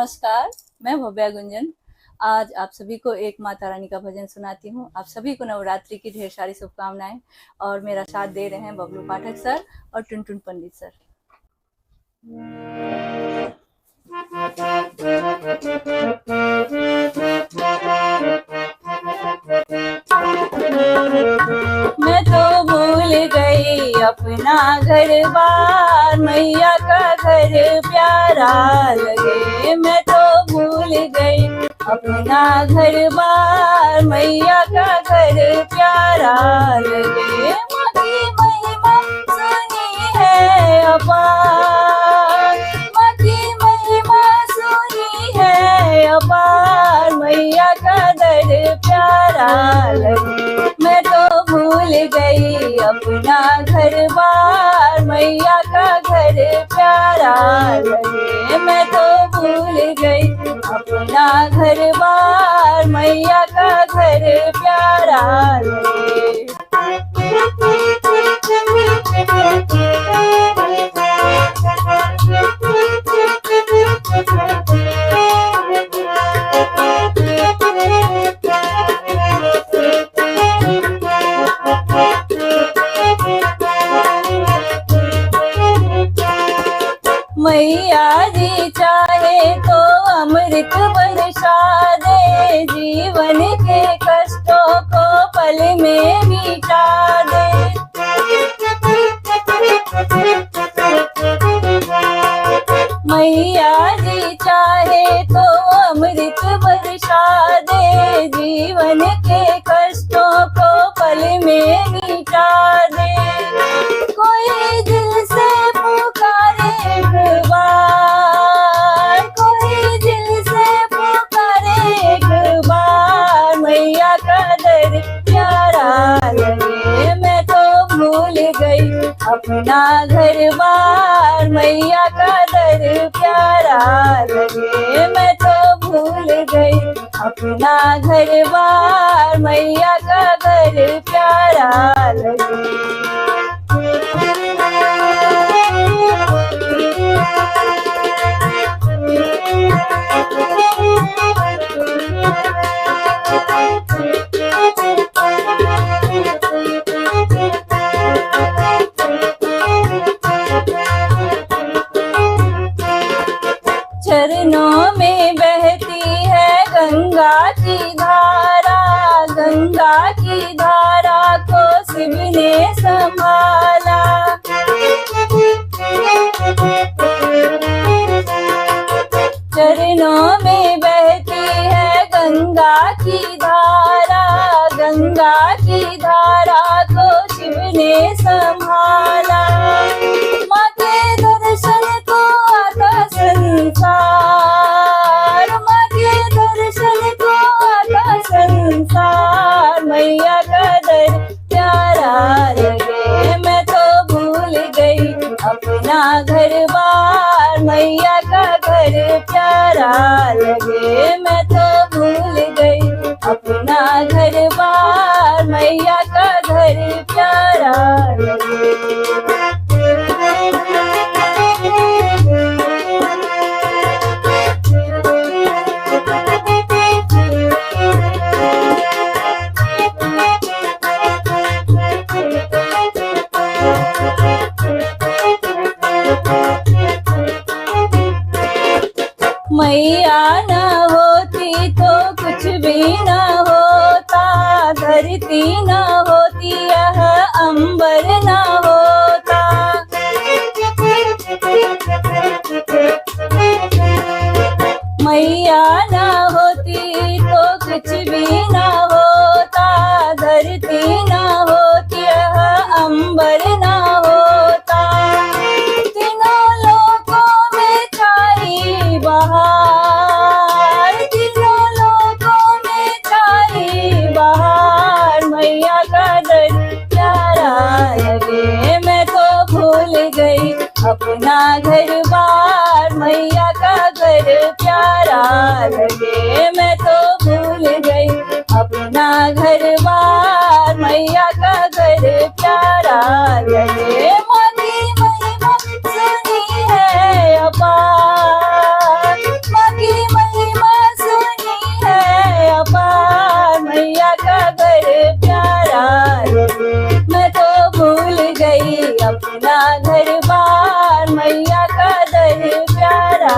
नमस्कार, मैं भव्या गुंजन। आज आप सभी को एक माता रानी का भजन सुनाती हूँ। आप सभी को नवरात्रि की ढेर सारी शुभकामनाएं। और मेरा साथ दे रहे हैं बबलू पाठक सर और टुनटुन पंडित सर। मैं तो भूल गई अपना घर बार, मैया का घर प्यारा लगे। मैं तो भूल गई अपना घर बार, मैया का घर प्यारा लगे। माँ की महिमा सुनी है अपार, माँ की महिमा सुनी है अपार, मैया का दर प्यारा लगे। मैं तो भूल गई अपना घर बार, मैया का घर प्यारा लगे। मैं तो भूल गई अपना घर बार, मैया का घर प्यारा लगे। मैया जी चाहे तो अमृत बरसा दे, जीवन के कष्टों को पल में मिटा दे। मैया जी चाहे तो अमृत बरसा दे, जीवन के कष्टों को पल में मिटा दे। कोई दिल से पुकारे एक बार, कोई दिल से पुकारे एक बार, मैया का दर प्यारा लगे। मैं तो भूल गई अपना घर बार, मैया का दर प्यारा लगे। मैं तो भूल गई अपना घर बार, मैया का घर प्यारा लगे। चरणों में बहती है गंगा की धारा, गंगा की धारा को शिव ने संभाला। चरणों में बहती है गंगा की धारा, गंगा की धारा को शिव ने संभाला। माँ के दर्शन को आता संसार, माँ के दर्शन को आता संसार, मैया का दर प्यारा लगे। मैं तो भूल गई अपना घर बार, मैया का घर प्यारा लगे। मैं तो भूल गई अपना घर बार, मैया का घर प्यारा लगे। मैया न होती तो कुछ भी न होता, धरती न होती यह अंबर न होता। मैया न होती तो कुछ भी न होता, धरती न होती यह अंबर न होता। तीनों लोकों में छाई बहार, तीनों लोकों में छाई बहार, मैया का दर प्यारा लगे। मैं तो भूल गई अपना घर बार, मैया का घर प्यारा लगे। मैं तो भूल गई अपना घर बार, मैया का घर प्यारा लगे। माँ की महिमा सुनी है अपार, माँ की दरबार, मैया का दर प्यारा